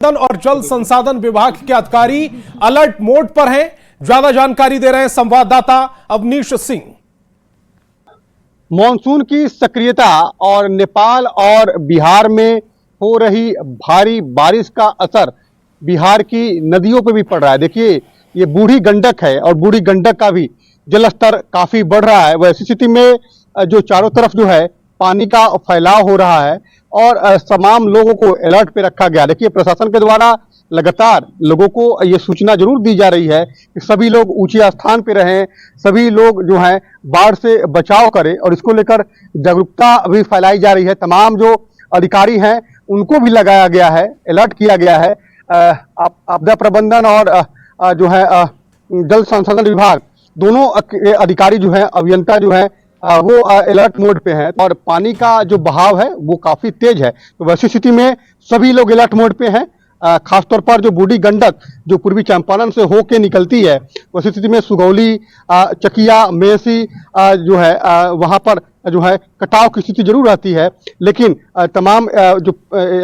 और जल संसाधन विभाग के अधिकारी अलर्ट मोड पर हैं। ज्यादा जानकारी दे रहे हैं संवाददाता अवनीश सिंह। मॉनसून की सक्रियता और नेपाल और बिहार में हो रही भारी बारिश का असर बिहार की नदियों पर भी पड़ रहा है। देखिए, ये बूढ़ी गंडक है और बूढ़ी गंडक का भी जलस्तर काफी बढ़ रहा है। वैसी स्थिति में जो चारों तरफ जो है पानी का फैलाव हो रहा है और तमाम लोगों को अलर्ट पे रखा गया। देखिए, प्रशासन के द्वारा लगातार लोगों को ये सूचना जरूर दी जा रही है कि सभी लोग ऊंचे स्थान पे रहें, सभी लोग जो हैं बाढ़ से बचाव करें और इसको लेकर जागरूकता भी फैलाई जा रही है। तमाम जो अधिकारी हैं उनको भी लगाया गया है, अलर्ट किया गया है। आपदा प्रबंधन और जो है जल संसाधन विभाग दोनों अधिकारी जो है, अभियंता जो है वो अलर्ट मोड पे हैं और पानी का जो बहाव है वो काफी तेज है। तो वैसी स्थिति में सभी लोग अलर्ट मोड पे हैं। खासतौर पर जो बूढ़ी गंडक जो पूर्वी चंपारण से होके निकलती है, वैसी स्थिति में सुगौली, चकिया, मेसी जो है वहां पर जो है कटाव की स्थिति जरूर रहती है, लेकिन तमाम जो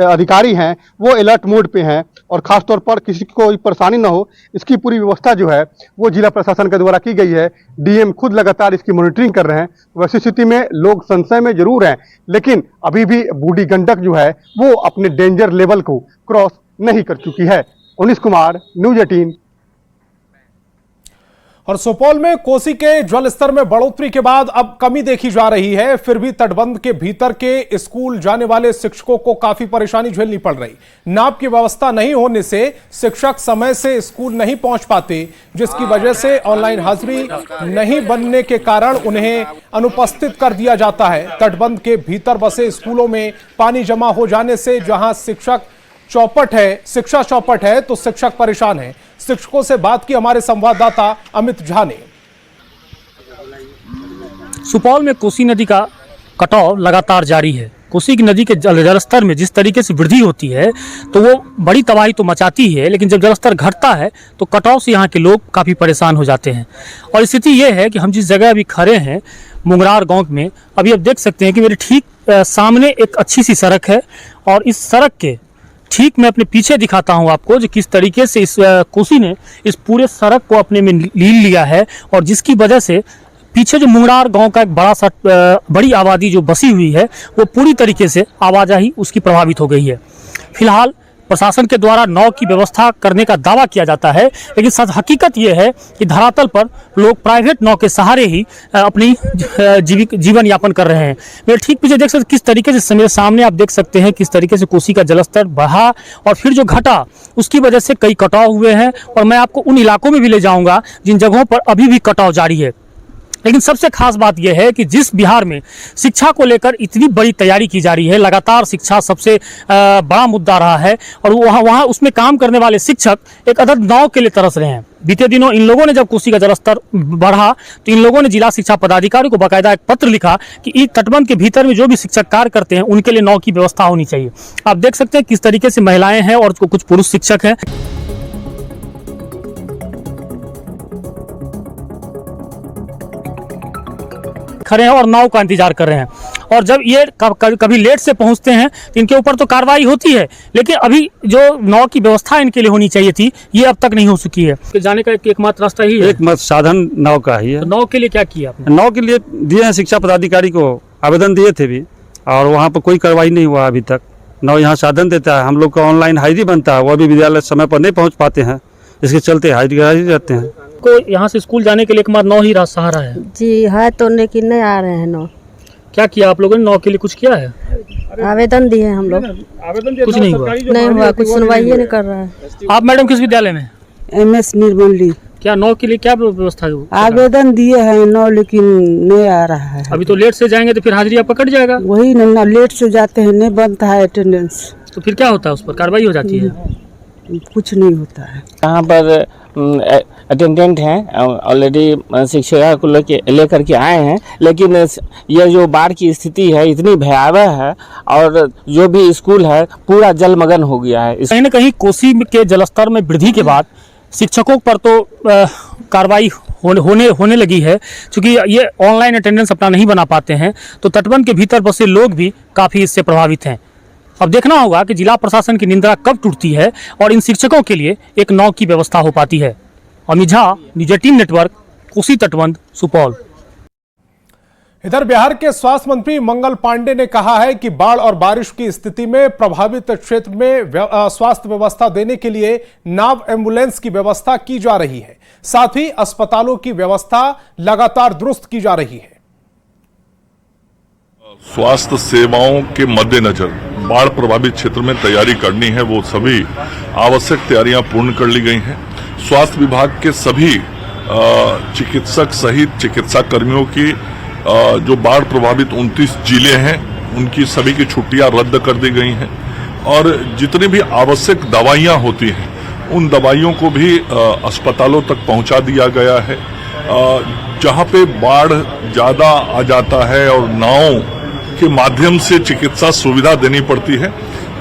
अधिकारी हैं वो अलर्ट मोड पे हैं और खासतौर पर किसी को कोई परेशानी न हो इसकी पूरी व्यवस्था जो है वो जिला प्रशासन के द्वारा की गई है। डीएम खुद लगातार इसकी मॉनिटरिंग कर रहे हैं। वैसी स्थिति में लोग संशय में जरूर हैं, लेकिन अभी भी बूढ़ी गंडक जो है वो अपने डेंजर लेवल को क्रॉस नहीं कर चुकी है। उन्नीस कुमार, न्यूज 18। और सुपौल में कोसी के जल स्तर में बढ़ोतरी के बाद अब कमी देखी जा रही है। फिर भी तटबंध के भीतर के स्कूल जाने वाले शिक्षकों को काफी परेशानी झेलनी पड़ रही। नाप की व्यवस्था नहीं होने से शिक्षक समय से स्कूल नहीं पहुंच पाते, जिसकी वजह से ऑनलाइन हाजिरी नहीं बनने के कारण उन्हें अनुपस्थित कर दिया जाता है। तटबंध के भीतर बसे स्कूलों में पानी जमा हो जाने से जहां शिक्षा चौपट है तो शिक्षक परेशान है। शिक्षकों से बात की हमारे संवाददाता अमित झा ने। सुपौल में कोसी नदी का कटाव लगातार जारी है। कोसी की नदी के जलस्तर में जिस तरीके से वृद्धि होती है तो वो बड़ी तबाही तो मचाती है, लेकिन जब जलस्तर घटता है तो कटाव से यहाँ के लोग काफ़ी परेशान हो जाते हैं। और स्थिति ये है कि हम जिस जगह अभी खड़े हैं मुंगरार गांव में, अभी आप देख सकते हैं कि मेरे ठीक सामने एक अच्छी सी सड़क है और इस सड़क के ठीक मैं अपने पीछे दिखाता हूं आपको जो किस तरीके से इस कोसी ने इस पूरे सड़क को अपने में लीन लिया है और जिसकी वजह से पीछे जो मुंगरार गांव का एक बड़ी आबादी जो बसी हुई है वो पूरी तरीके से आवाजाही उसकी प्रभावित हो गई है। फिलहाल प्रशासन के द्वारा नाव की व्यवस्था करने का दावा किया जाता है, लेकिन सच हकीकत ये है कि धरातल पर लोग प्राइवेट नाव के सहारे ही अपनी जीवन यापन कर रहे हैं। मेरे ठीक पीछे देख सकते किस तरीके से मेरे सामने आप देख सकते हैं किस तरीके से कोसी का जलस्तर बढ़ा और फिर जो घटा उसकी वजह से कई कटाव हुए हैं और मैं आपको उन इलाकों में भी ले जाऊँगा जिन जगहों पर अभी भी कटाव जारी है। लेकिन सबसे खास बात यह है कि जिस बिहार में शिक्षा को लेकर इतनी बड़ी तैयारी की जा रही है, लगातार शिक्षा सबसे बड़ा मुद्दा रहा है और वहाँ उसमें काम करने वाले शिक्षक एक अदद नाव के लिए तरस रहे हैं। बीते दिनों इन लोगों ने जब कोसी का जलस्तर बढ़ा तो इन लोगों ने जिला शिक्षा पदाधिकारी को बाकायदा एक पत्र लिखा कि इस तटबंध के भीतर में जो भी शिक्षक कार्य करते हैं उनके लिए नाव की व्यवस्था होनी चाहिए। आप देख सकते हैं किस तरीके से महिलाएं हैं और कुछ पुरुष शिक्षक हैं खड़े हैं और नाव का इंतजार कर रहे हैं। और जब ये कभी लेट से पहुंचते हैं तो इनके ऊपर तो कार्रवाई होती है, लेकिन अभी जो नाव की व्यवस्था इनके लिए होनी चाहिए थी ये अब तक नहीं हो सकी है। जाने का एकमात्र रास्ता ही है, एकमात्र साधन नाव का ही है। तो नाव के लिए क्या किया आपने? नाव के लिए दिए हैं, शिक्षा पदाधिकारी को आवेदन दिए थे भी और वहाँ पर कोई कार्रवाई नहीं हुआ अभी तक। नाव यहाँ साधन देता है, हम लोग का ऑनलाइन हाजिरी बनता है, वो अभी विद्यालय समय पर नहीं पहुँच पाते हैं, इसके चलते हाजिरी रहते हैं। को यहाँ से स्कूल जाने के लिए एकमात्र नाव ही सहारा है जी है, तो लेकिन नहीं आ रहे हैं नाव। क्या किया आप लोगों ने? नाव के लिए कुछ किया है? आवेदन दिए हम लोग, कुछ नहीं हुआ, कुछ सुनवाई नहीं कर रहा है। आप मैडम किस विद्यालय में? MS निर्मली। क्या नाव के लिए क्या व्यवस्था है? आवेदन दिए हैं नाव, लेकिन नहीं आ रहा है। अभी तो लेट से जाएंगे तो फिर हाजिरी आपका कट जाएगा। वही ना, लेट से जाते हैं नहीं बनता है अटेंडेंस, तो फिर क्या होता है? उस पर कार्रवाई हो जाती है? कुछ नहीं होता है। यहाँ पर अटेंडेंट हैं, ऑलरेडी शिक्षा को लेकर के आए हैं, लेकिन यह जो बाढ़ की स्थिति है इतनी भयावह है और जो भी स्कूल है पूरा जलमग्न हो गया है। कहीं न कहीं कोसी के जलस्तर में वृद्धि के बाद शिक्षकों पर तो कार्रवाई होने लगी है, क्योंकि ये ऑनलाइन अटेंडेंस अपना नहीं बना पाते हैं, तो तटबंध के भीतर बसे लोग भी काफ़ी इससे प्रभावित हैं। अब देखना होगा कि जिला प्रशासन की निंदा कब टूटती है और इन शिक्षकों के लिए एक नाव की व्यवस्था हो पाती है। अमित झा, न्यूज़ 18 नेटवर्क, कोसी तटबंध, सुपौल। इधर बिहार के स्वास्थ्य मंत्री मंगल पांडे ने कहा है कि बाढ़ और बारिश की स्थिति में प्रभावित क्षेत्र में स्वास्थ्य व्यवस्था देने के लिए नाव एम्बुलेंस की व्यवस्था की जा रही है। साथ ही अस्पतालों की व्यवस्था लगातार दुरुस्त की जा रही है। स्वास्थ्य सेवाओं के मद्देनजर बाढ़ प्रभावित क्षेत्र में तैयारी करनी है, वो सभी आवश्यक तैयारियां पूर्ण कर ली गई हैं। स्वास्थ्य विभाग के सभी चिकित्सक सहित चिकित्सा कर्मियों की जो बाढ़ प्रभावित 29 जिले हैं उनकी सभी की छुट्टियां रद्द कर दी गई हैं और जितनी भी आवश्यक दवाइयां होती हैं उन दवाइयों को भी अस्पतालों तक पहुंचा दिया गया है। जहां पे बाढ़ ज्यादा आ जाता है और नाव के माध्यम से चिकित्सा सुविधा देनी पड़ती है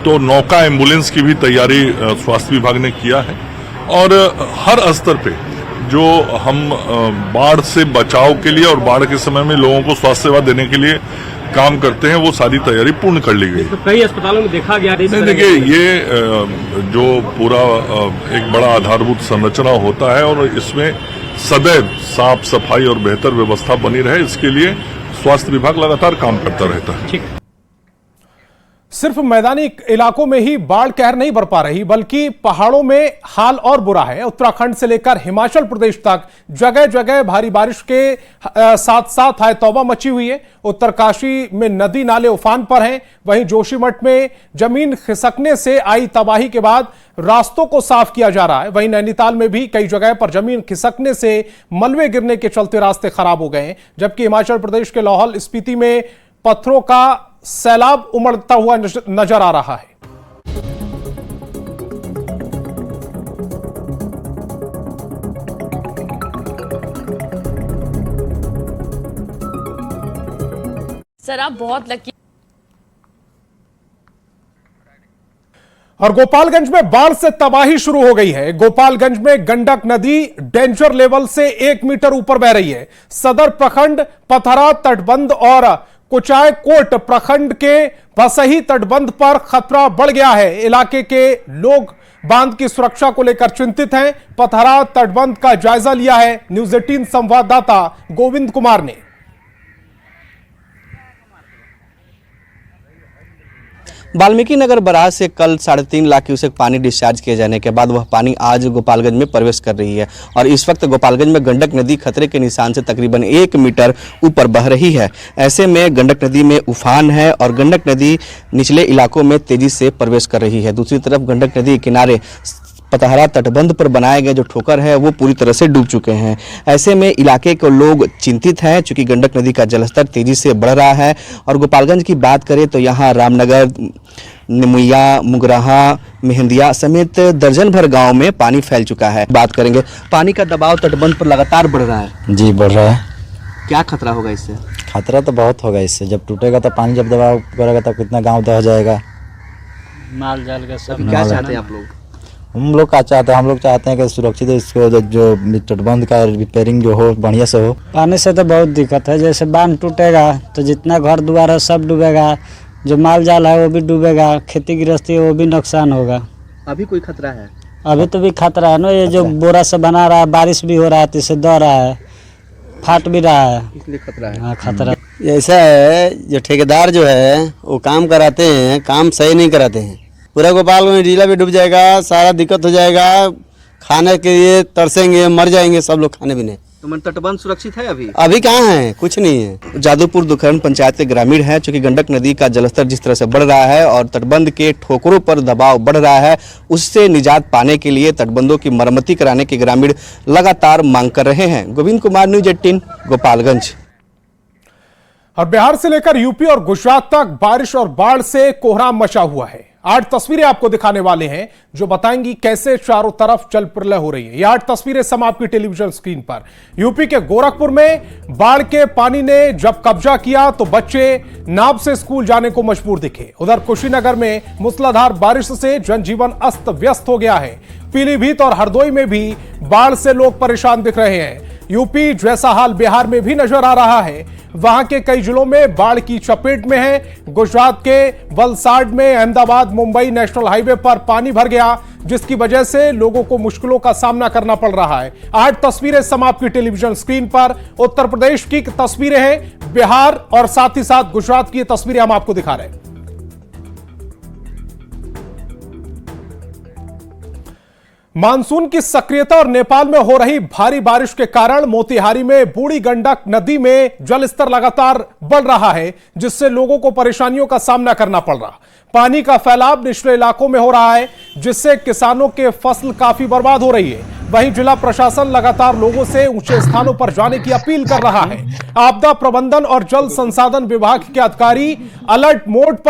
तो नौका एम्बुलेंस की भी तैयारी स्वास्थ्य विभाग ने किया है और हर स्तर पे जो हम बाढ़ से बचाव के लिए और बाढ़ के समय में लोगों को स्वास्थ्य सेवा देने के लिए काम करते हैं वो सारी तैयारी पूर्ण कर ली गई। तो कई अस्पतालों में देखा गया नहीं, देखिए ये जो पूरा एक बड़ा आधारभूत संरचना होता है और इसमें सदैव साफ सफाई और बेहतर व्यवस्था बनी रहे इसके लिए स्वास्थ्य विभाग लगातार काम करता रहता है। सिर्फ मैदानी इलाकों में ही बाढ़ कहर नहीं बरपा रही बल्कि पहाड़ों में हाल और बुरा है। उत्तराखंड से लेकर हिमाचल प्रदेश तक जगह जगह भारी बारिश के साथ साथ हाय तौबा मची हुई है। उत्तरकाशी में नदी नाले उफान पर हैं, वहीं जोशीमठ में जमीन खिसकने से आई तबाही के बाद रास्तों को साफ किया जा रहा है। वहीं नैनीताल में भी कई जगह पर जमीन खिसकने से मलबे गिरने के चलते रास्ते खराब हो गए हैं, जबकि हिमाचल प्रदेश के लाहौल स्पीति में पत्थरों का सैलाब उमड़ता हुआ नजर आ रहा है। सर आप बहुत लकी। और गोपालगंज में बाढ़ से तबाही शुरू हो गई है। गोपालगंज में गंडक नदी डेंजर लेवल से 1 मीटर ऊपर बह रही है। सदर प्रखंड, पथरा तटबंध और कुचाय कोट प्रखंड के बसही तटबंध पर खतरा बढ़ गया है। इलाके के लोग बांध की सुरक्षा को लेकर चिंतित हैं। पथरा तटबंध का जायजा लिया है न्यूज़ 18 संवाददाता गोविंद कुमार ने। वाल्मीकि नगर बराज से कल 3.5 लाख क्यूसेक पानी डिस्चार्ज किए जाने के बाद वह पानी आज गोपालगंज में प्रवेश कर रही है और इस वक्त गोपालगंज में गंडक नदी खतरे के निशान से तकरीबन 1 मीटर ऊपर बह रही है। ऐसे में गंडक नदी में उफान है और गंडक नदी निचले इलाकों में तेजी से प्रवेश कर रही है। दूसरी तरफ गंडक नदी किनारे पतहरा तटबंध पर बनाए गए जो ठोकर है वो पूरी तरह से डूब चुके हैं। ऐसे में इलाके के लोग चिंतित हैं चूंकि गंडक नदी का जलस्तर तेजी से बढ़ रहा है। और गोपालगंज की बात करें तो यहाँ रामनगर, निमुया, मुगराहा, मेहंदिया समेत दर्जन भर गांव में पानी फैल चुका है। बात करेंगे, पानी का दबाव तटबंध पर लगातार बढ़ रहा है। जी बढ़ रहा है। क्या खतरा होगा इससे? खतरा तो बहुत होगा इससे। जब टूटेगा तो पानी जब दबाव करेगा तो कितना गांव दह जाएगा, माल जाल का सब। क्या चाहते हैं आप लोग? हम लोग क्या चाहते हैं, हम लोग चाहते हैं कि सुरक्षित इसको जो तटबंध का रिपेयरिंग जो हो बढ़िया से हो। पानी से तो बहुत दिक्कत है, जैसे बांध टूटेगा तो जितना घर द्वार है सब डूबेगा, जो माल जाल है वो भी डूबेगा, खेती गृहस्थी है वो भी नुकसान होगा। अभी कोई खतरा है? अभी तो भी खतरा है ना, ये जो बोरा से बना रहा है, बारिश भी हो रहा है तो इससे दह रहा है, फाट भी रहा है, इसलिए खतरा है। हाँ खतरा। ऐसा है जो ठेकेदार जो है वो काम कराते हैं, काम सही नहीं कराते हैं। पूरा गोपालगंज जिला भी डूब जाएगा, सारा दिक्कत हो जाएगा, खाने के लिए तरसेंगे, मर जाएंगे सब लोग खाने पीने। तो तटबंध सुरक्षित है? अभी कहाँ है, कुछ नहीं है। जादूपुर दुखरन पंचायत के ग्रामीण है चूंकि गंडक नदी का जलस्तर जिस तरह से बढ़ रहा है और तटबंध के ठोकरों पर दबाव बढ़ रहा है, उससे निजात पाने के लिए तटबंधों की मरम्मती कराने के ग्रामीण लगातार मांग कर रहे हैं। गोविंद कुमार, न्यूज़ 18 गोपालगंज। और बिहार से लेकर यूपी और गुजरात तक बारिश और बाढ़ से कोहराम मचा हुआ है। 8 तस्वीरें आपको दिखाने वाले हैं जो बताएंगी कैसे चारों तरफ जल प्रलय हो रही है। ये 8 तस्वीरें सम आपकी टेलीविजन स्क्रीन पर। यूपी के गोरखपुर में बाढ़ के पानी ने जब कब्जा किया तो बच्चे नाव से स्कूल जाने को मजबूर दिखे। उधर कुशीनगर में मूसलाधार बारिश से जनजीवन अस्त व्यस्त हो गया है। पीलीभीत और हरदोई में भी बाढ़ से लोग परेशान दिख रहे हैं। यूपी जैसा हाल बिहार में भी नजर आ रहा है। वहां के कई जिलों में बाढ़ की चपेट में है। गुजरात के वलसाड में अहमदाबाद मुंबई नेशनल हाईवे पर पानी भर गया, जिसकी वजह से लोगों को मुश्किलों का सामना करना पड़ रहा है। 8 तस्वीरें आपकी टेलीविजन स्क्रीन पर उत्तर प्रदेश की तस्वीरें हैं, बिहार और साथ ही साथ गुजरात की तस्वीरें हम आपको दिखा रहे हैं। मानसून की सक्रियता और नेपाल में हो रही भारी बारिश के कारण मोतिहारी में बूढ़ी गंडक नदी में जलस्तर लगातार बढ़ रहा है, जिससे लोगों को परेशानियों का सामना करना पड़ रहा। पानी का फैलाव निचले इलाकों में हो रहा है, जिससे किसानों के फसल काफी बर्बाद हो रही है। वहीं जिला प्रशासन लगातार लोगों से ऊंचे स्थानों पर जाने की अपील कर रहा है। आपदा प्रबंधन और जल संसाधन विभाग के अधिकारी अलर्ट मोड पर